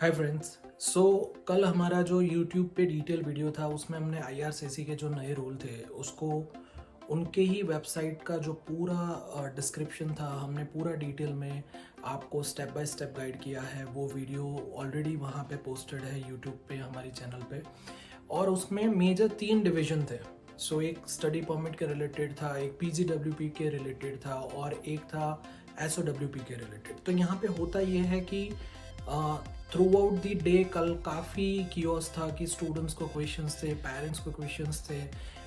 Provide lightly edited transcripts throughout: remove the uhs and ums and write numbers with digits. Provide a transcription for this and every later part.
Hi friends. कल हमारा जो यूट्यूब पे डिटेल वीडियो था उसमें हमने आईआरसीसी के जो नए रूल थे उसको उनके ही वेबसाइट का जो पूरा डिस्क्रिप्शन था हमने पूरा डिटेल में आपको स्टेप बाय स्टेप गाइड किया है। वो वीडियो ऑलरेडी वहाँ पे पोस्टेड है यूट्यूब पे हमारी चैनल पे। और उसमें मेजर 3 डिवीजन थे। एक स्टडी परमिट के रिलेटेड था, एक पीजीडब्ल्यूपी के रिलेटेड था और एक था एसओडब्ल्यूपी के रिलेटेड। तो यहाँ पे होता ये है कि थ्रू आउट द डे कल काफ़ी कियोस था कि स्टूडेंट्स को क्वेश्चंस थे, पेरेंट्स को क्वेश्चंस थे।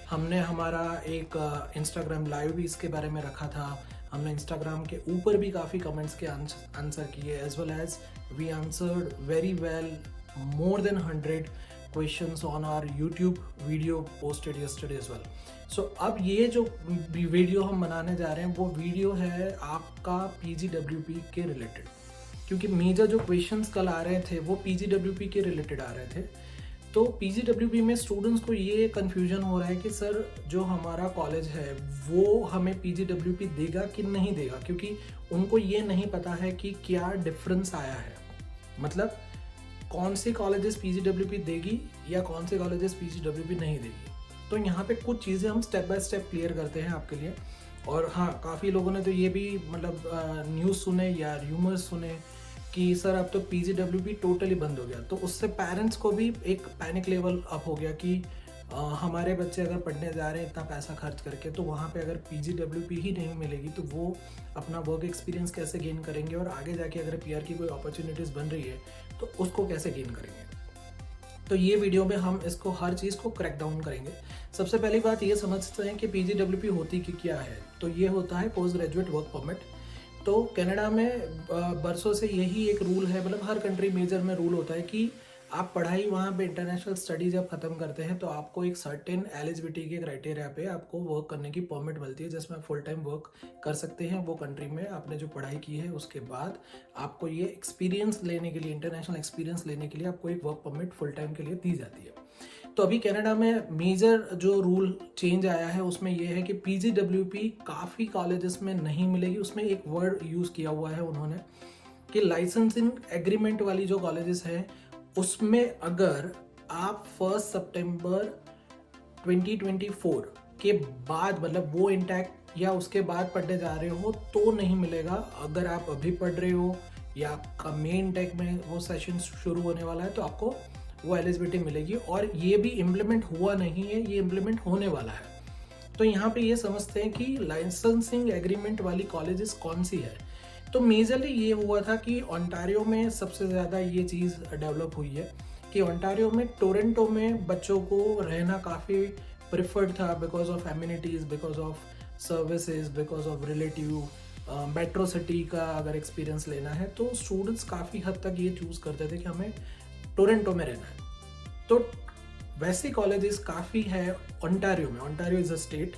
हमने हमारा एक इंस्टाग्राम लाइव भी इसके बारे में रखा था। हमने इंस्टाग्राम के ऊपर भी काफ़ी कमेंट्स के आंसर किए, as well as we answered very well more than 100 questions on our YouTube video posted yesterday as well. अब ये जो वीडियो हम बनाने जा रहे हैं वो वीडियो है आपका PGWP के रिलेटेड, क्योंकि मेजर जो क्वेश्चंस कल आ रहे थे वो PGWP के रिलेटेड आ रहे थे। तो PGWP में स्टूडेंट्स को ये कन्फ्यूजन हो रहा है कि सर जो हमारा कॉलेज है वो हमें PGWP देगा कि नहीं देगा, क्योंकि उनको ये नहीं पता है कि क्या डिफरेंस आया है। मतलब कौन से कॉलेजेस PGWP देगी या कौन से कॉलेजेस PGWP नहीं देगी। तो यहाँ पे कुछ चीज़ें हम स्टेप बाय स्टेप क्लियर करते हैं आपके लिए। और हाँ, काफ़ी लोगों ने तो ये भी मतलब न्यूज़ सुने या र्यूमर्स सुने कि सर अब तो PGWP टोटली बंद हो गया। तो उससे पेरेंट्स को भी एक पैनिक लेवल अप हो गया कि हमारे बच्चे अगर पढ़ने जा रहे हैं इतना पैसा खर्च करके, तो वहाँ पे अगर PGWP ही नहीं मिलेगी तो वो अपना वर्क एक्सपीरियंस कैसे गेन करेंगे, और आगे जाके अगर PR की कोई अपॉर्चुनिटीज़ बन रही है तो उसको कैसे गेन करेंगे। तो ये वीडियो में हम इसको हर चीज़ को क्रैक डाउन करेंगे। सबसे पहली बात ये समझते हैं कि PGWP होती कि क्या है। तो ये होता है पोस्ट ग्रेजुएट वर्क परमिट। तो कनाडा में बरसों से यही एक रूल है, मतलब हर कंट्री मेजर में रूल होता है कि आप पढ़ाई वहाँ पे इंटरनेशनल स्टडी जब ख़त्म करते हैं तो आपको एक सर्टेन एलिजिबिलिटी के क्राइटेरिया पे आपको वर्क करने की परमिट मिलती है, जिसमें फुल टाइम वर्क कर सकते हैं वो कंट्री में आपने जो पढ़ाई की है। उसके बाद आपको ये एक्सपीरियंस लेने के लिए, इंटरनेशनल एक्सपीरियंस लेने के लिए आपको एक वर्क परमिट फुल टाइम के लिए दी जाती है। तो अभी कनाडा में मेजर जो रूल चेंज आया है उसमें यह है कि PGWP काफ़ी कॉलेजेस में नहीं मिलेगी। उसमें एक वर्ड यूज़ किया हुआ है उन्होंने कि लाइसेंसिंग एग्रीमेंट वाली जो कॉलेजेस हैं उसमें अगर आप 1 सितंबर 2024 के बाद, मतलब वो इंटैक्ट या उसके बाद पढ़ने जा रहे हो तो नहीं मिलेगा। अगर आप अभी पढ़ रहे हो या आपका मेन टेक में वो सेशन शुरू होने वाला है तो आपको वो एलिजिबिलिटी मिलेगी। और ये भी इम्प्लीमेंट हुआ नहीं है, ये इम्प्लीमेंट होने वाला है। तो यहाँ पे ये समझते हैं कि लाइसेंसिंग एग्रीमेंट वाली कॉलेजेस कौन सी है। तो मेजरली ये हुआ था कि ओंटारियो में सबसे ज़्यादा ये चीज़ डेवलप हुई है कि ओंटारियो में, टोरंटो में बच्चों को रहना काफ़ी प्रिफर्ड था because of amenities, because of services, because of relative metro city का अगर एक्सपीरियंस लेना है तो स्टूडेंट्स काफ़ी हद तक ये चूज़ करते थे कि हमें टोरंटो में रहना है। तो वैसे कॉलेजेस काफ़ी है ओंटारियो में। Ontario is a state.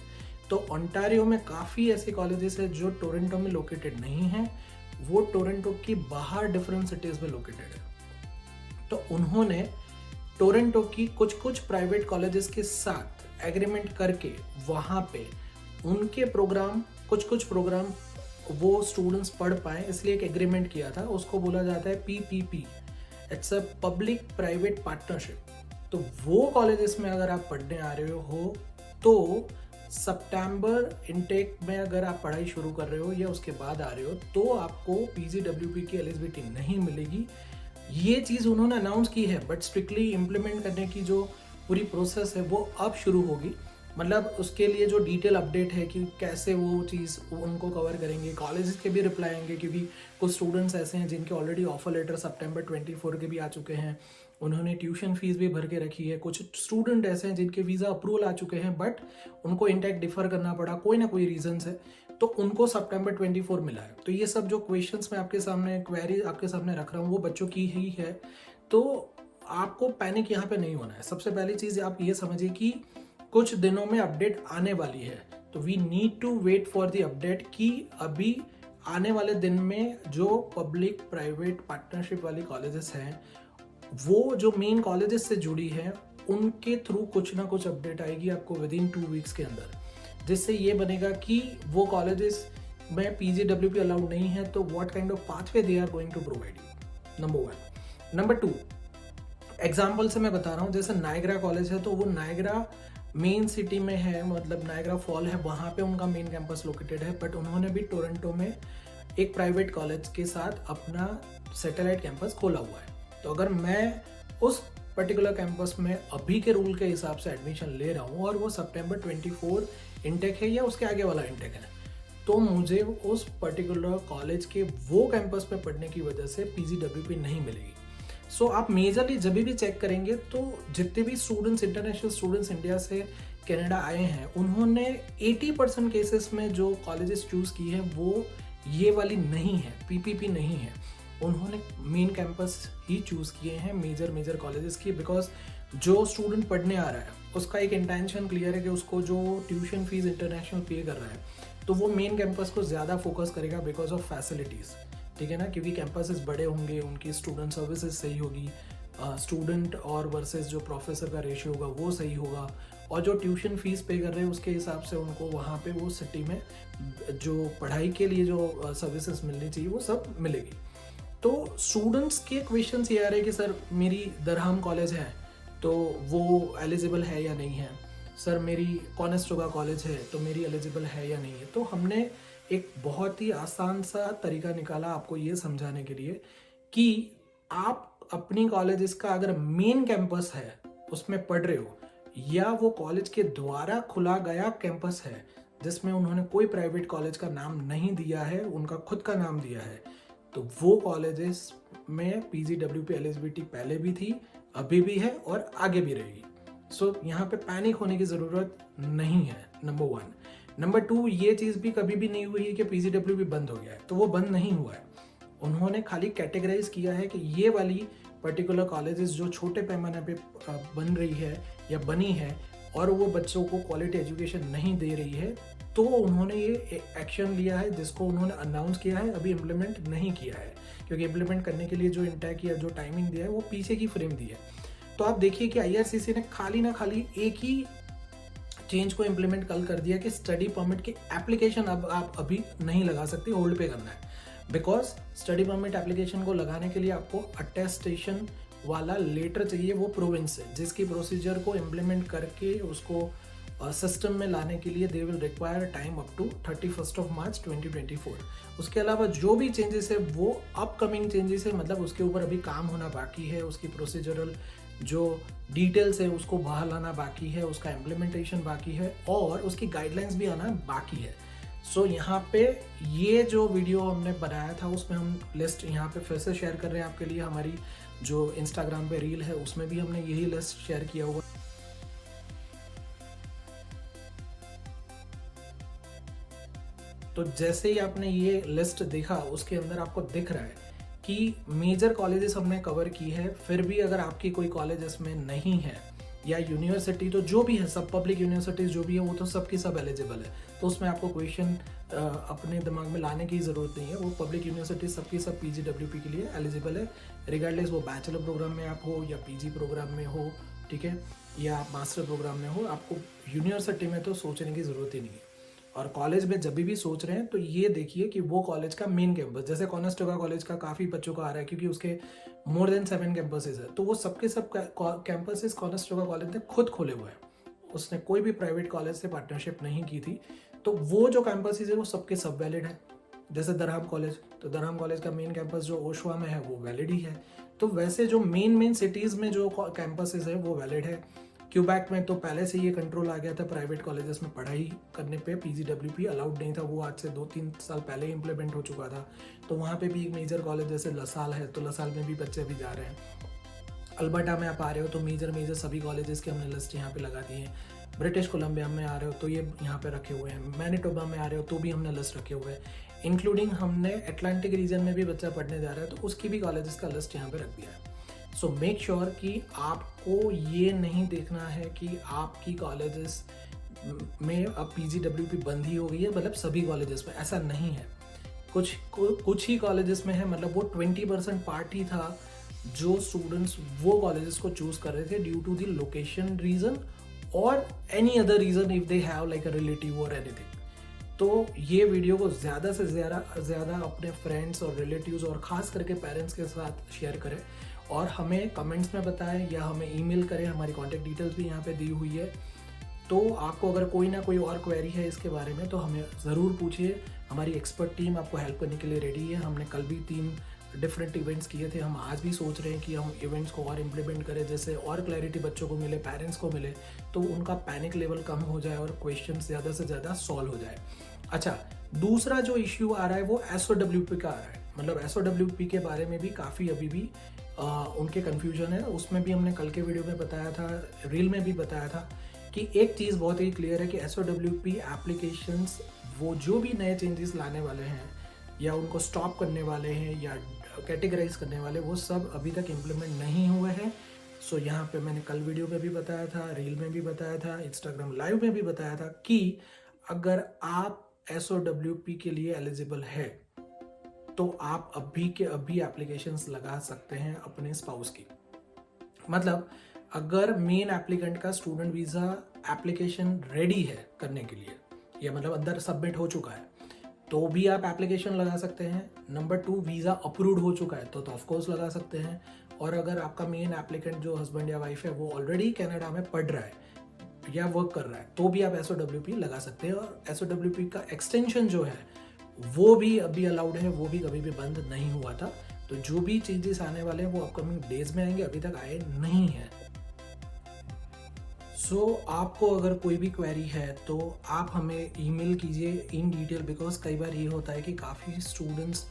तो ओंटारियो में काफ़ी ऐसे कॉलेजेस हैं जो टोरंटो में लोकेटेड नहीं हैं, वो टोरंटो की बाहर डिफरेंट सिटीज़ में लोकेटेड है। तो उन्होंने टोरंटो की कुछ कुछ प्राइवेट कॉलेजेस के साथ एग्रीमेंट करके वहाँ पे उनके प्रोग्राम, कुछ प्रोग्राम वो स्टूडेंट्स पढ़ पाएँ, इसलिए एक एग्रीमेंट किया था। उसको बोला जाता है PPP, it's a public private partnership. तो वो कॉलेजेस में अगर आप पढ़ने आ रहे हो तो सितंबर इनटेक में अगर आप पढ़ाई शुरू कर रहे हो या उसके बाद आ रहे हो तो आपको PGWP की एलिजिबिलिटी नहीं मिलेगी। ये चीज़ उन्होंने अनाउंस की है, बट स्ट्रिक्टली इम्प्लीमेंट करने की जो पूरी प्रोसेस है वो अब शुरू होगी। मतलब उसके लिए जो डिटेल अपडेट है कि कैसे वो चीज़ उनको कवर करेंगे, कॉलेजेस के भी रिप्लाई आएंगे, क्योंकि कुछ स्टूडेंट्स ऐसे हैं जिनके ऑलरेडी ऑफर लेटर सितंबर 24 के भी आ चुके हैं, उन्होंने ट्यूशन फीस भी भर के रखी है। कुछ स्टूडेंट ऐसे हैं जिनके वीज़ा अप्रूवल आ चुके हैं बट उनको इंटेक डिफर करना पड़ा, कोई ना कोई रीज़न से, तो उनको सितंबर 24 मिला है। तो ये सब जो क्वेश्चंस मैं आपके सामने, क्वेरी आपके सामने रख रहा हूँ वो बच्चों की ही है। तो आपको पैनिक यहाँ पे नहीं होना है। सबसे पहली चीज़ आप ये समझिए कि कुछ दिनों में अपडेट आने वाली है, तो we need to wait for the update कि अभी आने वाले दिन में जो पब्लिक प्राइवेट पार्टनरशिप वाली कॉलेजेस हैं वो जो मेन कॉलेजेस से जुड़ी है उनके थ्रू कुछ ना कुछ अपडेट आएगी आपको विद इन 2 वीक्स के अंदर, जिससे ये बनेगा कि वो कॉलेजेस में PGWP अलाउड नहीं है तो what kind of pathway they are going to provide you, number 1। Number 2, example से मैं बता रहा हूँ, जैसे नायग्रा कॉलेज है तो वो नायग्रा मेन सिटी में है, मतलब नायग्रा फॉल है, वहाँ पे उनका मेन कैंपस लोकेटेड है, बट उन्होंने भी टोरंटो में एक प्राइवेट कॉलेज के साथ अपना सैटेलाइट कैंपस खोला हुआ है। तो अगर मैं उस पर्टिकुलर कैंपस में अभी के रूल के हिसाब से एडमिशन ले रहा हूँ और वो सितंबर 24 इनटेक है या उसके आगे वाला इनटेक है, तो मुझे उस पर्टिकुलर कॉलेज के वो कैंपस पे पढ़ने की वजह से PGWP नहीं मिलेगी। सो आप मेजरली जब भी चेक करेंगे तो जितने भी स्टूडेंट्स, इंटरनेशनल स्टूडेंट्स इंडिया से कनाडा आए हैं, उन्होंने 80% केसेस में जो कॉलेजेस चूज़ की है वो ये वाली नहीं है, PPP नहीं है। उन्होंने मेन कैंपस ही चूज़ किए हैं मेजर कॉलेजेस की, बिकॉज जो स्टूडेंट पढ़ने आ रहा है उसका एक इंटेंशन क्लियर है कि उसको जो ट्यूशन फीस इंटरनेशनल पे कर रहा है, तो वो मेन कैंपस को ज़्यादा फोकस करेगा बिकॉज ऑफ फैसिलिटीज़, ठीक है ना, क्योंकि कैंपसेस बड़े होंगे, उनकी स्टूडेंट सर्विसेज सही होगी, स्टूडेंट और वर्सेस जो प्रोफेसर का रेशियो होगा वो सही होगा, और जो ट्यूशन फीस पे कर रहे हैं उसके हिसाब से उनको वहाँ पे वो सिटी में जो पढ़ाई के लिए जो सर्विसेज मिलनी चाहिए वो सब मिलेगी। तो स्टूडेंट्स के क्वेश्चंस ये आ रहे हैं कि सर मेरी दरहम कॉलेज है तो वो एलिजिबल है या नहीं है, सर मेरी कॉनेस्टोगा कॉलेज है तो मेरी एलिजिबल है या नहीं है। तो हमने एक बहुत ही आसान सा तरीका निकाला आपको ये समझाने के लिए कि आप अपनी कॉलेज का अगर मेन कैंपस है उसमें पढ़ रहे हो, या वो कॉलेज के द्वारा खुला गया कैंपस है जिसमें उन्होंने कोई प्राइवेट कॉलेज का नाम नहीं दिया है, उनका खुद का नाम दिया है, तो वो कॉलेजेस में PGWP एलिजिबिलिटी पहले भी थी, अभी भी है और आगे भी रहेगी। सो यहाँ पे पैनिक होने की ज़रूरत नहीं है, नंबर 1। नंबर 2, ये चीज़ भी कभी भी नहीं हुई है कि PGWP बंद हो गया है, तो वो बंद नहीं हुआ है। उन्होंने खाली कैटेगराइज किया है कि ये वाली पर्टिकुलर कॉलेजेस जो छोटे पैमाने पे बन रही है या बनी है और वो बच्चों को क्वालिटी एजुकेशन नहीं दे रही है, तो उन्होंने ये एक्शन लिया है जिसको उन्होंने अनाउंस किया है, अभी इम्प्लीमेंट नहीं किया है, क्योंकि इम्प्लीमेंट करने के लिए जो इंटेक या जो टाइमिंग दिया है वो पीछे की फ्रेम दी है। तो आप देखिए कि IRCC ने खाली ना खाली एक ही चेंज को इम्प्लीमेंट कल कर दिया कि स्टडी परमिट की एप्लीकेशन अब आप अभी नहीं लगा सकते, होल्ड पे करना है, बिकॉज स्टडी परमिट एप्लीकेशन को लगाने के लिए आपको अटेस्टेशन वाला लेटर चाहिए वो प्रोविंस से, जिसकी प्रोसीजर को इम्प्लीमेंट करके उसको सिस्टम में लाने के लिए they will require time up to 31 March 2024। उसके अलावा जो भी चेंजेस है वो अपकमिंग चेंजेस है, मतलब उसके ऊपर अभी काम होना बाकी है, उसकी प्रोसीजरल जो डिटेल्स है उसको बाहर लाना बाकी है, उसका इम्प्लीमेंटेशन बाकी है और उसकी गाइडलाइंस भी आना बाकी है। सो यहाँ पे ये जो वीडियो हमने बनाया था उसमें हम लिस्ट यहाँ पे फिर से शेयर कर रहे हैं आपके लिए। हमारी जो इंस्टाग्राम पे रील है उसमें भी हमने यही लिस्ट शेयर किया हुआ। तो जैसे ही आपने ये लिस्ट देखा उसके अंदर आपको दिख रहा है कि मेजर कॉलेजेस हमने कवर की है, फिर भी अगर आपकी कोई कॉलेज इसमें नहीं है या यूनिवर्सिटी, तो जो भी है सब पब्लिक यूनिवर्सिटीज़ जो भी है वो तो सबकी सब एलिजिबल है, तो उसमें आपको क्वेश्चन अपने दिमाग में लाने की ज़रूरत नहीं है। वो पब्लिक यूनिवर्सिटी सबकी सब PGWP के लिए एलिजिबल है, रिगार्डलेस वो बैचलर प्रोग्राम में आप हो या PG प्रोग्राम में हो, ठीक है, या मास्टर प्रोग्राम में हो, आपको यूनिवर्सिटी में तो सोचने की ज़रूरत ही नहीं है। और कॉलेज में जब भी सोच रहे हैं तो ये देखिए कि वो कॉलेज का मेन कैंपस, जैसे कॉनेस्टोगा कॉलेज का काफ़ी बच्चों का आ रहा है क्योंकि उसके मोर देन 7 कैंपसेस है, तो वो सबके सब कैंपसेस कॉनेस्टोगा कॉलेज ने खुद खोले हुए हैं, उसने कोई भी प्राइवेट कॉलेज से पार्टनरशिप नहीं की थी। तो वो जो कैंपसेस है वो सबके सब वैलिड है। जैसे दरहम कॉलेज, तो दरहम कॉलेज का मेन कैंपस जो ओशवा में है वो वैलिड ही है। तो वैसे जो मेन सिटीज़ में जो कैंपसेस है वो वैलिड है। क्यूबैक में तो पहले से ये कंट्रोल आ गया था, प्राइवेट कॉलेजेस में पढ़ाई करने पे PGWP अलाउड नहीं था, वो आज से 2-3 साल पहले ही इम्प्लीमेंट हो चुका था। तो वहाँ पे भी एक मेजर कॉलेज जैसे लसाल है, तो लसाल में भी बच्चे अभी जा रहे हैं। अल्बर्टा में आप आ रहे हो तो मेजर सभी कॉलेजेस के हमने लिस्ट यहाँ पे लगा दी है। ब्रिटिश कोलंबिया में आ रहे हो तो ये यहाँ पे रखे हुए हैं। मैनिटोबा में आ रहे हो तो भी हमने लिस्ट रखे हुए हैं। इंक्लूडिंग हमने अटलांटिक रीजन में भी बच्चा पढ़ने जा रहा है तो उसकी भी कॉलेजेस का लिस्ट यहाँ पे रख दिया है। सो मेक श्योर कि आपको ये नहीं देखना है कि आपकी कॉलेजेस में अब PGWP बंद ही हो गई है, मतलब सभी कॉलेजेस में, ऐसा नहीं है। कुछ ही कॉलेजेस में है, मतलब वो 20% पार्ट ही था जो स्टूडेंट्स वो कॉलेजेस को चूज कर रहे थे due to the location reason और any other reason if they have like a relative और एनीथिंग। तो ये वीडियो को ज़्यादा से ज़्यादा अपने फ्रेंड्स और रिलेटिव्स और ख़ास करके पेरेंट्स के साथ शेयर करें और हमें कमेंट्स में बताएं या हमें ईमेल करें, हमारी कॉन्टैक्ट डिटेल्स भी यहाँ पे दी हुई है। तो आपको अगर कोई ना कोई और क्वेरी है इसके बारे में तो हमें ज़रूर पूछिए, हमारी एक्सपर्ट टीम आपको हेल्प करने के लिए रेडी है। हमने कल भी 3 डिफरेंट इवेंट्स किए थे, हम आज भी सोच रहे हैं कि हम इवेंट्स को और इम्प्लीमेंट करें, जैसे और क्लैरिटी बच्चों को मिले, पेरेंट्स को मिले, तो उनका पैनिक लेवल कम हो जाए और क्वेश्चन ज़्यादा से ज़्यादा सॉल्व हो जाए। अच्छा, दूसरा जो इश्यू आ रहा है वो SOWP का आ रहा है। मतलब SOWP के बारे में भी काफ़ी अभी भी उनके कन्फ्यूजन है। उसमें भी हमने कल के वीडियो में बताया था, रील में भी बताया था कि एक चीज़ बहुत ही क्लियर है कि SOWP एप्लीकेशंस वो जो भी नए चेंजेस लाने वाले हैं या उनको स्टॉप करने वाले हैं या कैटेगराइज करने वाले, वो सब अभी तक इम्प्लीमेंट नहीं हुए हैं। सो यहाँ पे मैंने कल वीडियो में भी बताया था, रील में भी बताया था, इंस्टाग्राम लाइव में भी बताया था कि अगर आप SOWP के लिए एलिजिबल है तो आप अभी के अभी एप्लीकेशंस लगा सकते हैं अपने स्पाउस की। मतलब अगर मेन एप्लीकेंट का स्टूडेंट वीज़ा एप्लीकेशन रेडी है करने के लिए, या मतलब अंदर सबमिट हो चुका है, तो भी आप एप्लीकेशन लगा सकते हैं। नंबर 2, वीज़ा अप्रूव्ड हो चुका है तो ऑफकोर्स लगा सकते हैं। और अगर आपका मेन एप्लीकेंट जो हस्बैंड या वाइफ है वो ऑलरेडी कनाडा में पढ़ रहा है या वर्क कर रहा है तो भी आप SOWP लगा सकते हैं। और SOWP का एक्सटेंशन जो है वो भी अभी अलाउड है, वो भी कभी भी बंद नहीं हुआ था। तो जो भी चेंजेस आने वाले हैं वो अपकमिंग डेज में आएंगे, अभी तक आए नहीं हैं। आपको अगर कोई भी क्वेरी है तो आप हमें ईमेल कीजिए इन डिटेल, बिकॉज कई बार ये होता है कि काफ़ी स्टूडेंट्स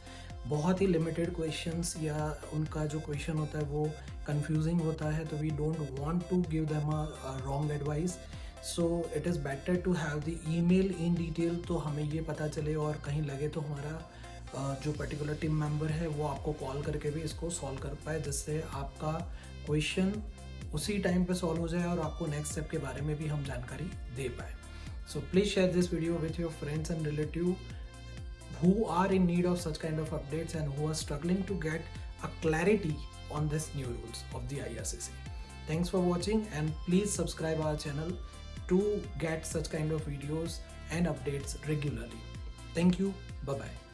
बहुत ही लिमिटेड क्वेश्चंस या उनका जो क्वेश्चन होता है वो कंफ्यूजिंग होता है, तो we don't want to give them a wrong advice. So it is better to have the email in detail, तो हमें ये पता चले और कहीं लगे तो हमारा जो पर्टिकुलर टीम मेंबर है वो आपको कॉल करके भी इसको सॉल्व कर पाए, जिससे आपका क्वेश्चन उसी टाइम पे सॉल्व हो जाए और आपको नेक्स्ट स्टेप के बारे में भी हम जानकारी दे पाए। So please share this video with your friends and relative who are in need of such kind of updates and who are struggling to get a clarity on this new rules of the IRCC. Thanks for watching and please subscribe our channel to get such kind of videos and updates regularly. Thank you. Bye-bye.